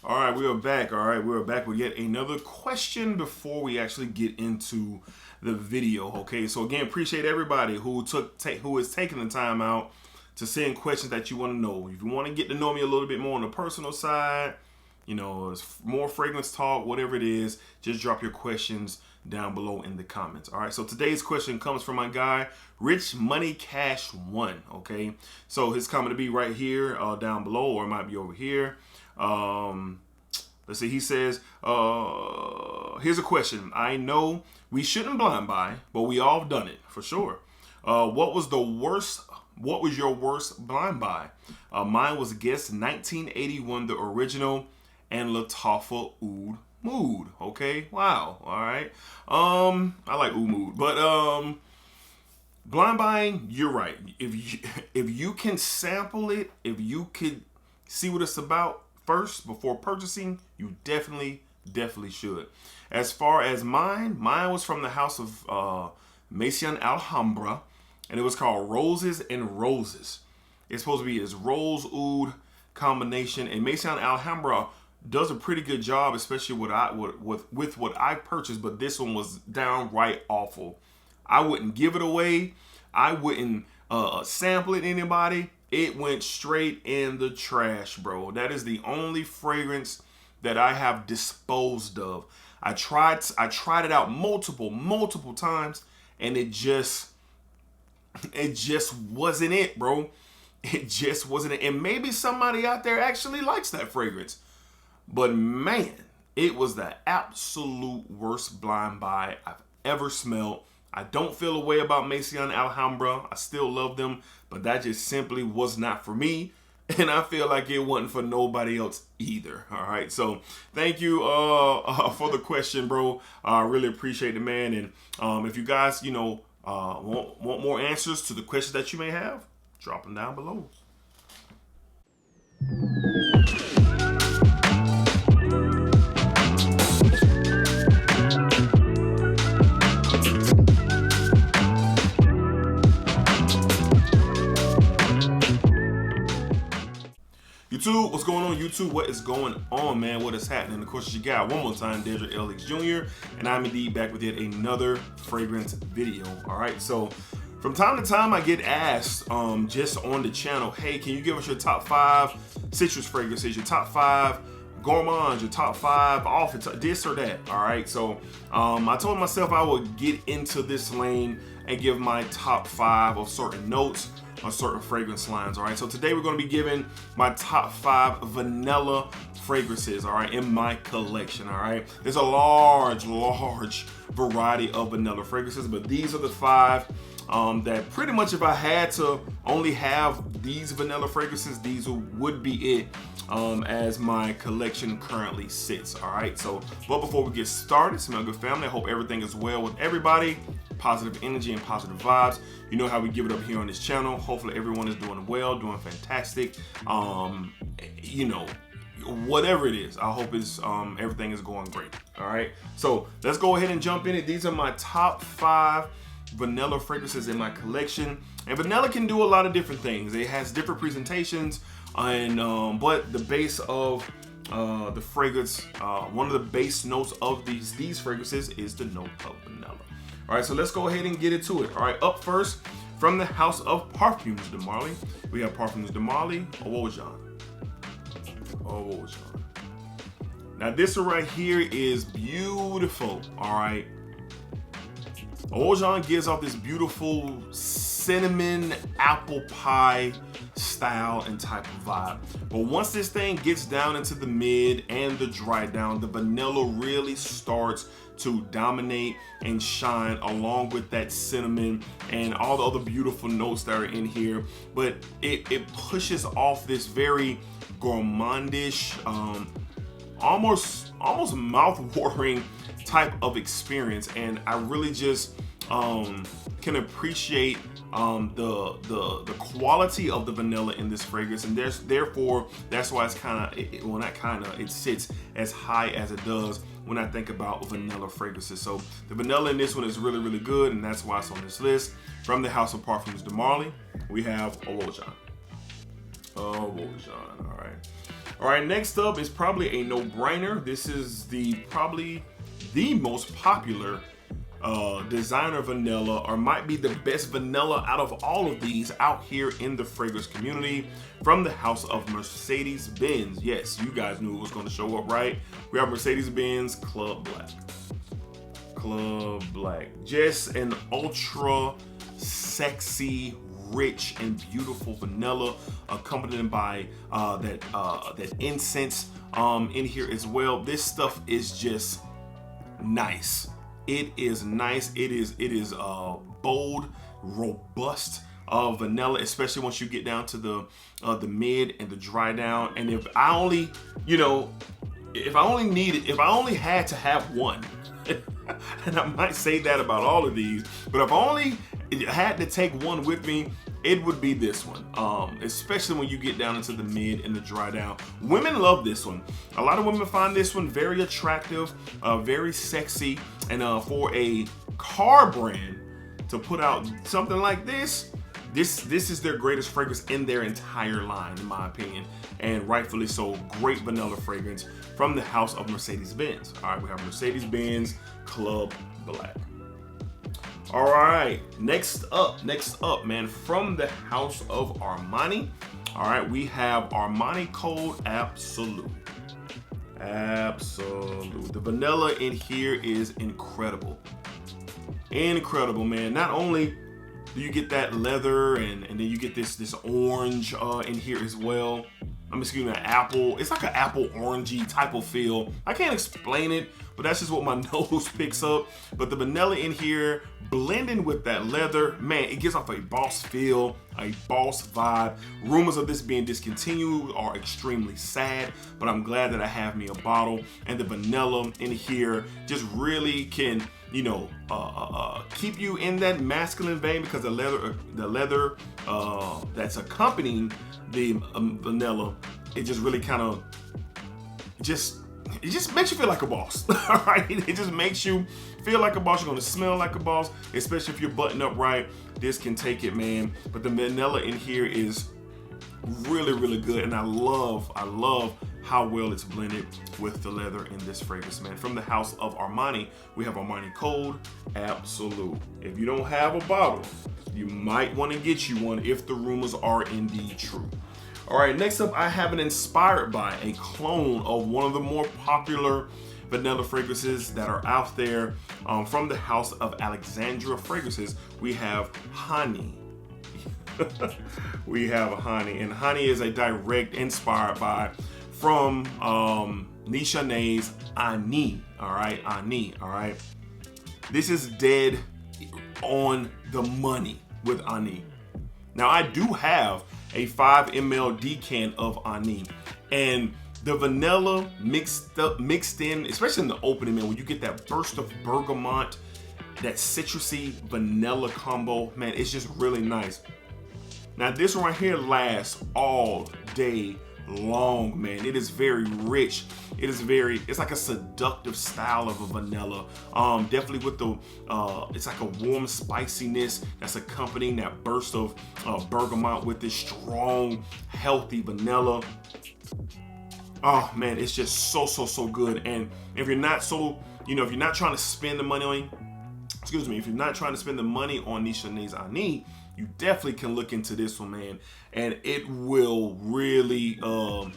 All right, we are back. All right, we are back with yet another question before we actually get into the video. Okay, so again, appreciate everybody who who is taking the time out to send questions that you want to know. If you want to get to know me a little bit more on the personal side, you know, it's more fragrance talk, whatever it is, just drop your questions down below in the comments. All right, so today's question comes from my guy, Rich Money Cash One. Okay, so his comment to be right here down below, or it might be over here. Let's see, he says, here's a question. I know we shouldn't blind buy, but we all done it for sure. What was your worst blind buy? Mine was Guess 1981, the original, and Lattafa Oud Mood. Okay, wow. All right. I like Oud Mood, but blind buying, you're right. If you can sample it, if you could see what it's about first before purchasing, you definitely should. As far as mine was from the house of Maison Alhambra, and it was called Roses and Roses. It's supposed to be this rose oud combination, and Maison Alhambra does a pretty good job, especially with what I purchased. But this one was downright awful. I wouldn't give it away. I wouldn't sample it to anybody. It went straight in the trash, bro. That is the only fragrance that I have disposed of. I tried it out multiple times, and it just wasn't it, bro. It just wasn't it. And maybe somebody out there actually likes that fragrance. But man, it was the absolute worst blind buy I've ever smelled. I don't feel a way about Maison Alhambra. I still love them, but that just simply was not for me. And I feel like it wasn't for nobody else either. All right. So thank you for the question, bro. I really appreciate it, man. And if you guys, want more answers to the questions that you may have, drop them down below. YouTube, what's going on, YouTube? What is going on, man? What is happening? Of course, you got one more time, Desert LX Jr., and I'm indeed back with yet another fragrance video. All right, so from time to time, I get asked just on the channel, hey, can you give us your top 5 citrus fragrances, your top 5 gourmands, your top 5 off this or that? All right, so I told myself I would get into this lane and give my top 5 of certain notes on certain fragrance lines. All right, so today we're going to be giving my top 5 vanilla fragrances, all right, in my collection. All right, there's a large variety of vanilla fragrances, but these are the 5 that pretty much, if I had to only have these vanilla fragrances, these would be it as my collection currently sits. All right, so but before we get started, Smell Good family, I hope everything is well with everybody. Positive energy and positive vibes. You know how we give it up here on this channel. Hopefully everyone is doing well, doing fantastic. Whatever it is, I hope it's everything is going great. All right, so let's go ahead and jump in it. These are my top 5 vanilla fragrances in my collection, and vanilla can do a lot of different things. It has different presentations, and but the base of the fragrance, one of the base notes of these fragrances is the note of vanilla. All right, so let's go ahead and get into it. All right, up first, from the house of Parfums de Marley, we have Parfums de Marley, Rochas. Now this one right here is beautiful. All right, Rochas gives off this beautiful cinnamon apple pie style and type of vibe. But once this thing gets down into the mid and the dry down, the vanilla really starts to dominate and shine along with that cinnamon and all the other beautiful notes that are in here. But it pushes off this very gourmandish, almost mouth-watering type of experience, and I really just can appreciate the quality of the vanilla in this fragrance, and therefore that's why it sits as high as it does when I think about vanilla fragrances. So the vanilla in this one is really good, and that's why it's on this list. From the house of Parfums de Marley, we have Rochas. All right. All right, next up is probably a no-brainer. This is probably the most popular designer vanilla, or might be the best vanilla out of all of these out here in the fragrance community, from the house of Mercedes-Benz. Yes, you guys knew it was going to show up, right? We have Mercedes-Benz Club Black. Club Black. Just an ultra sexy, rich and beautiful vanilla, accompanied by that incense in here as well. This stuff is just nice. It is nice. It is bold, robust vanilla, especially once you get down to the mid and the dry down. And if I only had to have one, and I might say that about all of these, but if I only had to take one with me, it would be this one, especially when you get down into the mid and the dry down. Women love this one. A lot of women find this one very attractive, very sexy, and for a car brand to put out something like this is their greatest fragrance in their entire line, in my opinion, and rightfully so. Great vanilla fragrance from the house of Mercedes-Benz. All right, we have Mercedes-Benz Club Black. All right, next up, man, from the house of Armani. All right, we have Armani Code Absolute. Absolute. The vanilla in here is incredible. Incredible, man. Not only do you get that leather, and then you get this orange in here as well. Excuse me, an apple. It's like an apple orangey type of feel. I can't explain it, but that's just what my nose picks up. But the vanilla in here, blending with that leather, man, it gives off a boss feel, a boss vibe. Rumors of this being discontinued are extremely sad, but I'm glad that I have me a bottle. And the vanilla in here just really can, keep you in that masculine vein, because the leather that's accompanying the vanilla, it just really kind of it just makes you feel like a boss. All right, it just makes you feel like a boss. You're gonna smell like a boss, especially if you're buttoned up right. This can take it, man. But the vanilla in here is really, really good, and I love how well it's blended with the leather in this fragrance, man. From the house of Armani, we have Armani Code Absolute. If you don't have a bottle, you might want to get you one if the rumors are indeed true. All right, next up, I have an inspired by a clone of one of the more popular vanilla fragrances that are out there, from the house of Alexandria Fragrances. We have Honey. We have Honey, and Honey is a direct inspired by from Nishane's Honey. All right, Honey. All right, this is dead on the money with Honey. Now, I do have a 5 ml decan of Honey, and the vanilla mixed in, especially in the opening, man, when you get that burst of bergamot, that citrusy vanilla combo, man, it's just really nice. Now, this one right here lasts all day long, man. It is very rich. It's like a seductive style of a vanilla. Definitely with the, it's like a warm spiciness that's accompanying that burst of bergamot with this strong, healthy vanilla. Oh man, it's just so good. And if you're not if you're not trying to spend the money on, if you're not trying to spend the money on Nishane's Honey, you definitely can look into this one, man, and it will really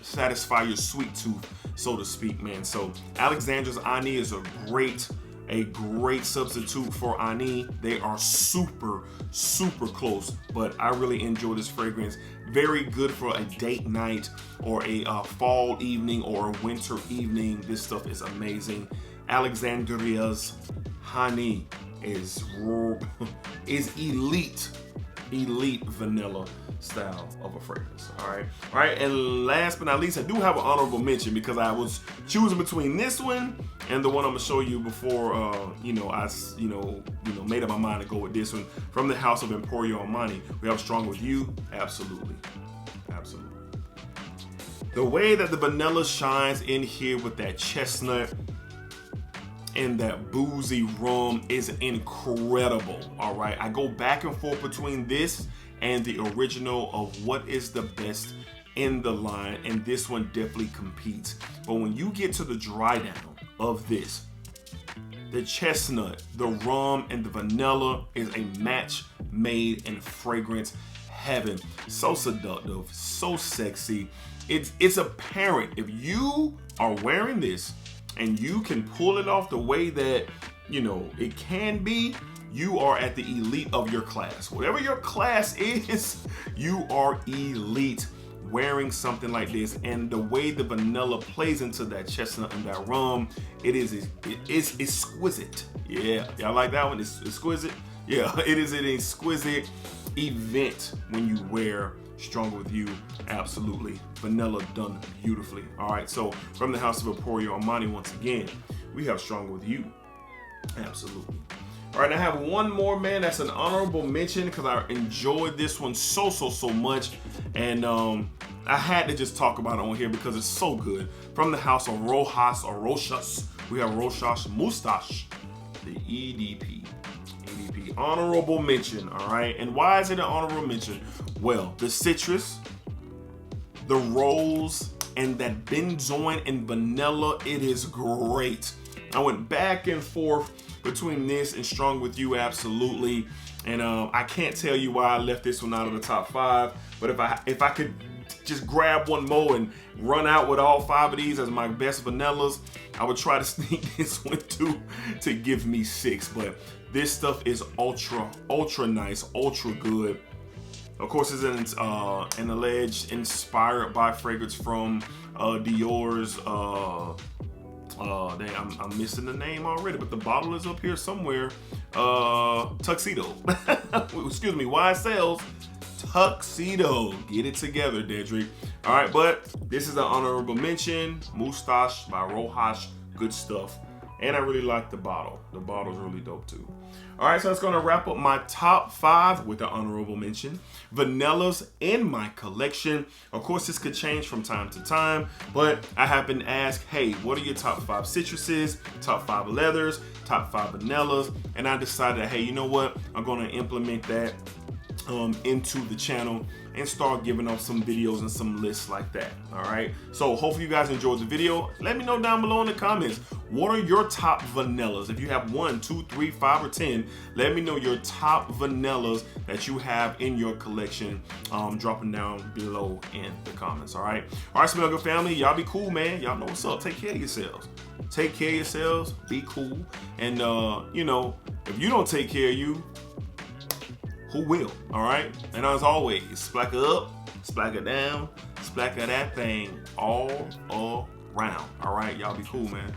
satisfy your sweet tooth, so to speak, man. So Alexandra's Honey is a great substitute for Honey. They are super close, but I really enjoy this fragrance. Very good for a date night or a fall evening or a winter evening. This stuff is amazing. Alexandria's Honey is elite vanilla style of a fragrance. All right, and last but not least, I do have an honorable mention, because I was choosing between this one and the one I'm gonna show you before I made up my mind to go with this one. From the house of Emporio Armani, we have Strong With You. Absolutely. The way that the vanilla shines in here with that chestnut and that boozy rum is incredible. All right, I go back and forth between this and the original of what is the best in the line, and this one definitely competes. But when you get to the dry down of this, the chestnut, the rum, and the vanilla is a match made in fragrance heaven. So seductive, so sexy. It's apparent if you are wearing this and you can pull it off the way that, you know, it can be, you are at the elite of your class. Whatever your class is, you are elite wearing something like this. And the way the vanilla plays into that chestnut and that rum, it's exquisite. Yeah, y'all like that one? It's exquisite. Yeah, it is an exquisite event when you wear Stronger With You. Absolutely. Vanilla done beautifully. All right, so from the house of Emporio Armani, once again, we have Stronger With You. Absolutely. All right, I have one more, man. That's an honorable mention because I enjoyed this one so much. And I had to just talk about it on here because it's so good. From the house of Rochas or Rochas, we have Rochas Moustache, the EDP. Honorable mention, all right? And why is it an honorable mention? Well, the citrus, the rose, and that benzoin and vanilla, it is great. I went back and forth between this and Strong With You, absolutely. And I can't tell you why I left this one out of the top 5, but if I could just grab one more and run out with all 5 of these as my best vanillas, I would try to sneak this one to give me 6. But this stuff is ultra nice, ultra good. Of course, it's an alleged inspired by fragrance from Dior's. Dang, I'm missing the name already, but the bottle is up here somewhere. Tuxedo. Excuse me. YSL's Tuxedo. Get it together, Dedrick. All right, but this is an honorable mention. Moustache by Rochas. Good stuff. And I really like the bottle. The bottle's really dope too. All right, so that's gonna wrap up my top 5 with the honorable mention. Vanillas in my collection. Of course, this could change from time to time, but I have been asked, hey, what are your top 5 citruses, top 5 leathers, top 5 vanillas? And I decided, hey, you know what? I'm gonna implement that into the channel and start giving up some videos and some lists like that. All right, so hopefully you guys enjoyed the video. Let me know down below in the comments, what are your top vanillas? If you have 1, 2, 3, 5, or 10, let me know your top vanillas that you have in your collection, dropping down below in the comments. All right, Smell Good family, y'all be cool, man. Y'all know what's up. Take care of yourselves. Take care of yourselves. Be cool. And you know, if you don't take care of you, who will? All right, and as always, splacker up, splacker down, splacker that thing all around. All right, y'all be cool, man.